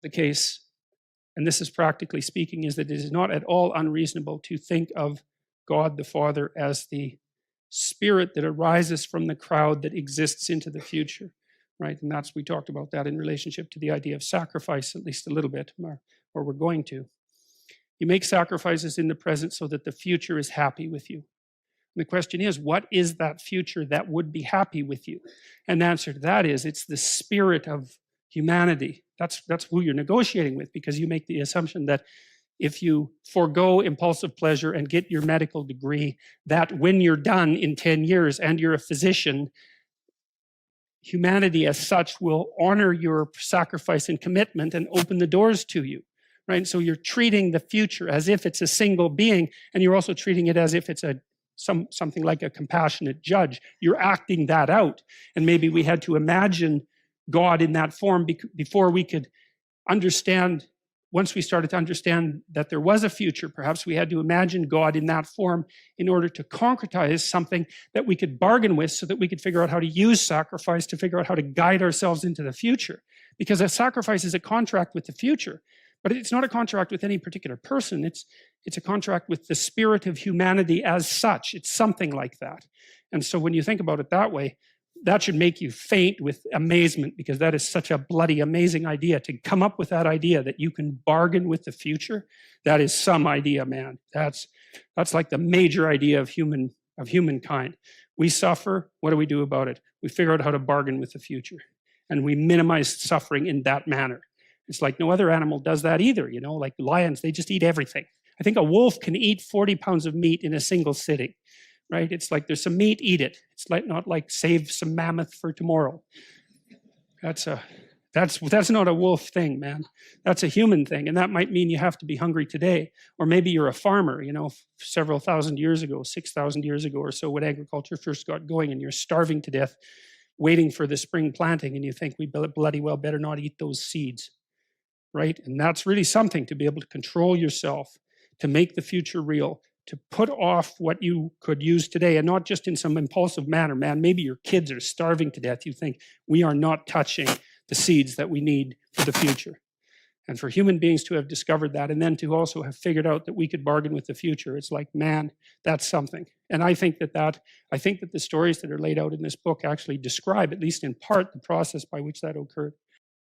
the case, and this is practically speaking, is that it is not at all unreasonable to think of God the Father as the spirit that arises from the crowd that exists into the future, right? And that's, we talked about that in relationship to the idea of sacrifice, at least a little bit, or we're going to. You make sacrifices in the present so that the future is happy with you. And the question is, what is that future that would be happy with you? And the answer to that is, it's the spirit of humanity. That's who you're negotiating with, because you make the assumption that if you forego impulsive pleasure and get your medical degree, that when you're done in 10 years and you're a physician, humanity as such will honor your sacrifice and commitment and open the doors to you, right? So you're treating the future as if it's a single being, and you're also treating it as if it's something like a compassionate judge. You're acting that out. And maybe we had to imagine God in that form before we could understand. Once we started to understand that there was a future, perhaps we had to imagine God in that form in order to concretize something that we could bargain with, so that we could figure out how to use sacrifice to figure out how to guide ourselves into the future. Because a sacrifice is a contract with the future, but it's not a contract with any particular person. It's a contract with the spirit of humanity as such. It's something like that. And so when you think about it that way, that should make you faint with amazement, because that is such a bloody amazing idea. To come up with that idea that you can bargain with the future, that is some idea, man. That's like the major idea of humankind. We suffer. What do we do about it? We figure out how to bargain with the future, and we minimize suffering in that manner. It's like no other animal does that either. You know, like lions, they just eat everything. I think a wolf can eat 40 pounds of meat in a single sitting. Right? It's like there's some meat, eat it. It's like not like save some mammoth for tomorrow. That's not a wolf thing, man. That's a human thing, and that might mean you have to be hungry today, or maybe you're a farmer. You know, several thousand years ago, 6,000 years ago or so, when agriculture first got going, and you're starving to death, waiting for the spring planting, and you think we bloody well better not eat those seeds, right? And that's really something, to be able to control yourself, to make the future real, to put off what you could use today, and not just in some impulsive manner. Man, maybe your kids are starving to death. You think, we are not touching the seeds that we need for the future. And for human beings to have discovered that, and then to also have figured out that we could bargain with the future, it's like, man, that's something. And I think that the stories that are laid out in this book actually describe, at least in part, the process by which that occurred.